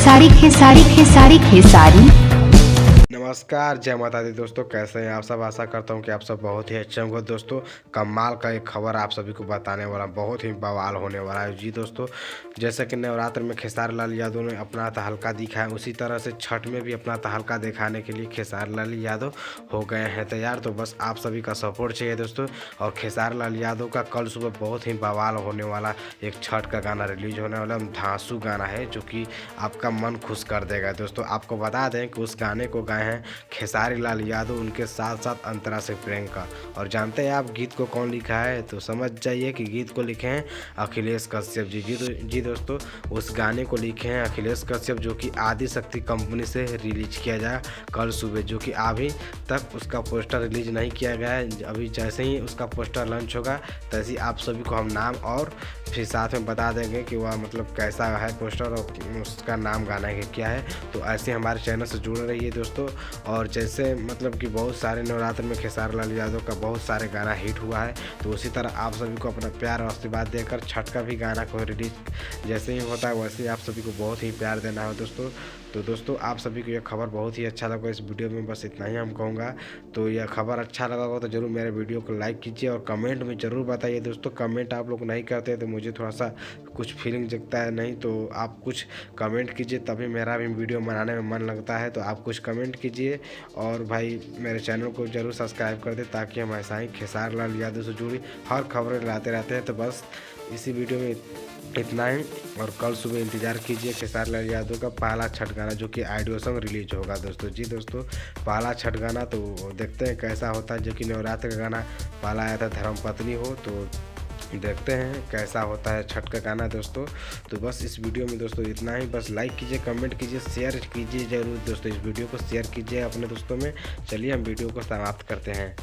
खेसारी खेसारी खेसारी खेसारी। नमस्कार, जय माता दी दोस्तों। कैसे हैं आप सब? आशा करता हूं कि आप सब बहुत ही अच्छे होंगे दोस्तों। कमाल का एक खबर आप सभी को बताने वाला, बहुत ही बवाल होने वाला है जी दोस्तों। जैसे कि नवरात्र में खेसारी लाल यादव ने अपना तहलका दिखाया, उसी तरह से छठ में भी अपना तहलका दिखाने के लिए खेसारी लाल यादव हो गए हैं तैयार। तो बस आप सभी का सपोर्ट चाहिए दोस्तों। और खेसारी लाल यादव का कल सुबह बहुत ही बवाल होने वाला एक छठ का गाना रिलीज होने वाला, धांसू गाना है जो कि आपका मन खुश कर देगा दोस्तों। आपको बता दें कि उस गाने को गाए हैं खेसारी लाल यादव, उनके साथ साथ अंतरा से प्रियंका। और जानते हैं आप गीत को कौन लिखा है? तो समझ जाइए कि गीत को लिखे हैं अखिलेश कश्यप जी दोस्तों। उस गाने को लिखे हैं अखिलेश कश्यप, जो कि आदि शक्ति कंपनी से रिलीज किया जाए कल सुबह, जो कि अभी तक उसका पोस्टर रिलीज नहीं किया गया है। अभी जैसे ही उसका पोस्टर लॉन्च होगा तैसे ही आप सभी को हम नाम और फिर साथ में बता देंगे कि वह मतलब कैसा है पोस्टर और उसका नाम गाना है क्या है। तो ऐसे हमारे चैनल से जुड़े रहिए दोस्तों। और जैसे मतलब कि बहुत सारे नवरात्र में खेसारी लाल यादव का बहुत सारे गाना हिट हुआ है, तो उसी तरह आप सभी को अपना प्यार और आशीर्वाद देकर छठ का भी गाना को रिलीज जैसे ही होता है वैसे ही आप सभी को बहुत ही प्यार देना है दोस्तों। तो दोस्तों आप सभी को यह खबर बहुत ही अच्छा लगा इस वीडियो में, बस इतना ही हम कहूँगा। तो यह खबर अच्छा लगा हो तो ज़रूर मेरे वीडियो को लाइक कीजिए और कमेंट में ज़रूर बताइए दोस्तों। कमेंट आप लोग नहीं करते तो मुझे थोड़ा सा कुछ फीलिंग जगता है, नहीं तो आप कुछ कमेंट कीजिए तभी मेरा भी वीडियो बनाने में मन लगता है। तो आप कुछ कमेंट कीजिए और भाई मेरे चैनल को ज़रूर सब्सक्राइब कर दे, ताकि हम ऐसा ही खेसारी लाल यादव से जुड़ी हर खबरें लाते रहते हैं। तो बस इसी वीडियो में इतना ही, और कल सुबह इंतज़ार कीजिए खेसारी लाल यादव का पहला छठ गाना, जो कि ऑडियो सॉन्ग रिलीज होगा दोस्तों। जी दोस्तों, पहला छठ गाना तो देखते हैं कैसा होता है, जो कि नवरात्र का गाना पहला आया था धर्मपत्नी हो। तो देखते हैं कैसा होता है छठ का गाना दोस्तों। तो बस इस वीडियो में दोस्तों इतना ही। बस लाइक कीजिए, कमेंट कीजिए, शेयर कीजिए ज़रूर दोस्तों। इस वीडियो को शेयर कीजिए अपने दोस्तों में। चलिए हम वीडियो को समाप्त करते हैं।